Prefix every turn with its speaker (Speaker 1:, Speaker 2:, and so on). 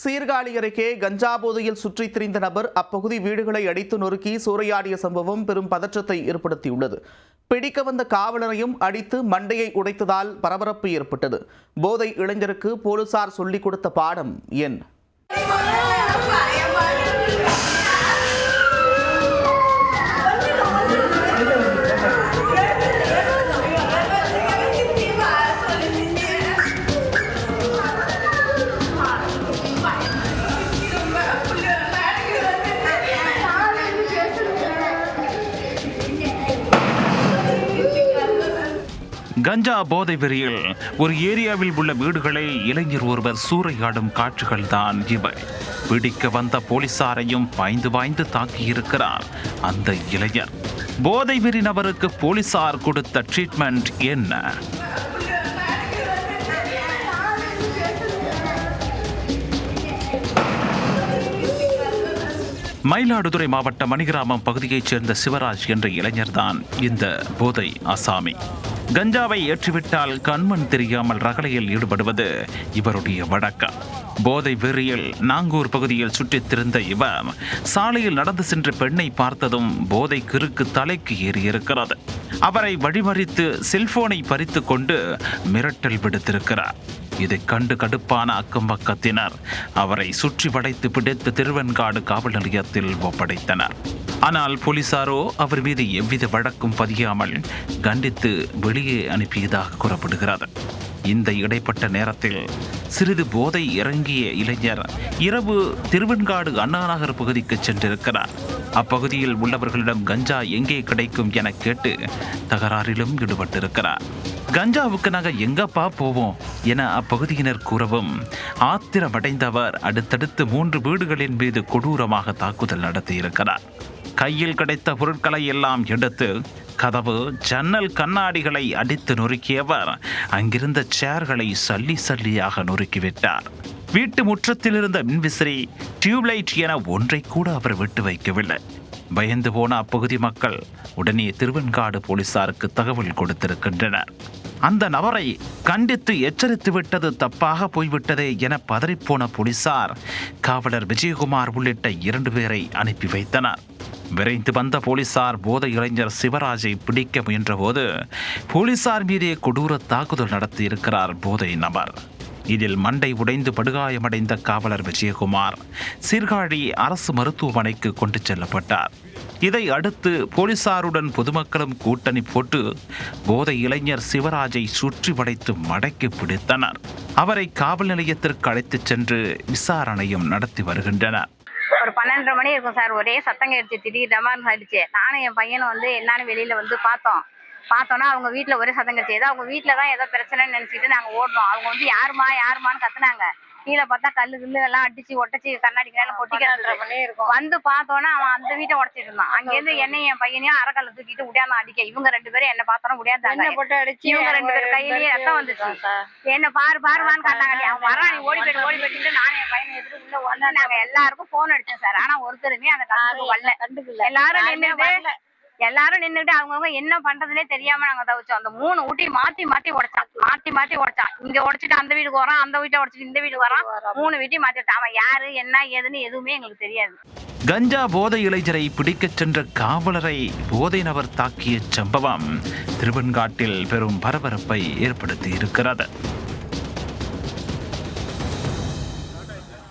Speaker 1: சீர்காழி அருகே கஞ்சா போதையில் சுற்றித் திரிந்த நபர் அப்பகுதி வீடுகளை அடித்து நொறுக்கி சூறையாடிய சம்பவம் பெரும் பதற்றத்தை ஏற்படுத்தியுள்ளது. பிடிக்க வந்த காவலரையும் அடித்து மண்டையை உடைத்ததால் பரபரப்பு ஏற்பட்டது. போதை இளைஞருக்கு போலீசார் சொல்லிக் கொடுத்த பாடம் என்ன?
Speaker 2: கஞ்சா போதை வெறியில் ஒரு ஏரியாவில் உள்ள வீடுகளை இளைஞர் ஒருவர் சூறையாடும் காட்சிகள் தான் இவை. பிடிக்க வந்த போலீசாரையும் பாய்ந்து தாக்கியிருக்கிறார் அந்த இளைஞர். போதை வெறி நபருக்கு போலீசார் கொடுத்த ட்ரீட்மெண்ட் என்ன? மயிலாடுதுறை மாவட்ட மணிகிராமம் பகுதியைச் சேர்ந்த சிவராஜ் என்ற இளைஞர்தான் இந்த போதை ஆசாமி. கஞ்சாவை ஏற்றிவிட்டால் கண்மண் தெரியாமல் ரகளையில் ஈடுபடுவது இவருடைய வழக்கம். போதை வெறியில் நாங்கூர் பகுதியில் சுற்றித் திரிந்த இவர் சாலையில் நடந்து சென்ற பெண்ணை பார்த்ததும் போதை கிறுக்கு தலைக்கு ஏறியிருக்கிறது. அவரை வழிமறித்து செல்போனை பறித்து கொண்டு மிரட்டல் விடுத்திருக்கிறார். இதை கண்டு கடுப்பான அக்கம் பக்கத்தினர் அவரை சுற்றி வளைத்து பிடித்து திருவெண்காடு காவல் நிலையத்தில் ஒப்படைத்தனர். ஆனால் போலீசாரோ அவர் மீது எவ்வித வழக்கும் பதியாமல் கண்டித்து வெளியே அனுப்பியதாக கூறப்படுகிறது. இந்த இடைப்பட்ட நேரத்தில் சிறிது போதை இறங்கிய இளைஞர் இரவு திருவெண்காடு அண்ணாநகர் பகுதிக்கு சென்றிருக்கிறார். அப்பகுதியில் உள்ளவர்களிடம் கஞ்சா எங்கே கிடைக்கும் என கேட்டு தகராறிலும் ஈடுபட்டிருக்கிறார். கஞ்சாவுக்கு நாங்கள் எங்கப்பா போவோம் என அப்பகுதியினர் கூறவும் ஆத்திரமடைந்தவர் அடுத்தடுத்து 3 வீடுகளின் மீது கொடூரமாக தாக்குதல் நடத்தியிருக்கிறார். கையில் கிடைத்த பொருட்களை எல்லாம் எடுத்து கதவு ஜன்னல் கண்ணாடிகளை அடித்து நொறுக்கியவர் அங்கிருந்த சேர்களை சல்லியாக நொறுக்கிவிட்டார். வீட்டு முற்றத்தில் இருந்த மின்விசிறி, டியூப்லைட் என ஒன்றை கூட அவர் விட்டு வைக்கவில்லை. பயந்து போன அப்பகுதி மக்கள் உடனே திருவெண்காடு போலீசாருக்கு தகவல் கொடுத்திருக்கின்றனர். அந்த நபரை கண்டித்து எச்சரித்து விட்டது தப்பாக போய்விட்டதே என பதறிப்போன போலீசார் காவலர் விஜயகுமார் உள்ளிட்ட 2 பேரை அனுப்பி வைத்தனர். விரைந்து வந்த போலீசார் போதை இளைஞர் சிவராஜை பிடிக்க முயன்றபோது போலீசார் மீதே கொடூர தாக்குதல் நடத்தியிருக்கிறார் போதை நபர். இதில் மண்டை உடைந்து படுகாயமடைந்த காவலர் விஜயகுமார் சீர்காழி அரசு மருத்துவமனைக்கு கொண்டு செல்லப்பட்டார். இதை அடுத்து போலீசாருடன் பொதுமக்களும் கூட்டணி போட்டு போதை இளைஞர் சிவராஜை சுற்றி வளைத்து மடக்கி பிடித்தனர். அவரை காவல் நிலையத்திற்கு அழைத்துச் சென்று விசாரணையும் நடத்தி வருகின்றனர்.
Speaker 3: ஒரு 12:30 மணி இருக்கும் சார். ஒரே சத்தங்க அடிச்சு திடீர் டமார்னு ஆயிடுச்சு. நானும் என் பையனும் என்னன்னு வெளியில பார்த்தோன்னா அவங்க வீட்டில் ஒரே சத்தம் கிடைச்சி. ஏதோ அவங்க வீட்டில் தான் ஏதோ பிரச்சனைன்னு நினச்சிக்கிட்டு நாங்கள் ஓடுறோம். அவங்க யாருமான்னு கத்துனாங்க. கீழே பார்த்தா கல்லு எல்லாம் அடிச்சு ஒட்டச்சு கண்ணாடி வந்து பார்த்தோன்னா அவன் அந்த வீட்டை உடச்சிட்டு இருந்தான். அங்கேருந்து என்னையும் என் பையனையும் அரைக்கல்ல தூக்கிட்டு உடையாந்தான் அடிக்க. இவங்க 2 பேரும் என்ன பார்த்தோன்னா உடையாந்தாங்க. இவங்க 2 பேரும் கையிலேயே ரத்தம் வந்துச்சு. என்ன பாருவான்னு காட்டாங்க. அவன் வரான், நீ ஓடி போயிட்டு நானும் என் பையனை எடுத்துட்டு உள்ள வந்து நாங்க எல்லாருக்கும் போன் அடிச்சோம் சார். ஆனா ஒருத்தருமே அந்த கண்டுக்கு வரல. எல்லாரும் நின்றுட்டு அவங்கவுங்க என்ன பண்றதுன்னே தெரியாம நாங்க தவிச்சோம். அந்த 3 ஊட்டி மாத்தி உடைச்சான். இங்க உடைச்சிட்டு அந்த வீட்டுக்கு வரான், அந்த வீட்டை உடைச்சிட்டு இந்த வீட்டுக்கு வரான். 3 வீட்டையும் மாத்தி விட்டான். அவன் யாரு என்ன ஏதுன்னு எதுவுமே எங்களுக்கு தெரியாது.
Speaker 2: கஞ்சா போதை இளைஞரை பிடிக்கச் சென்ற காவலரை போதை நபர் தாக்கிய சம்பவம் திருவெண்காட்டில் பெரும் பரபரப்பை ஏற்படுத்தி இருக்கிறது.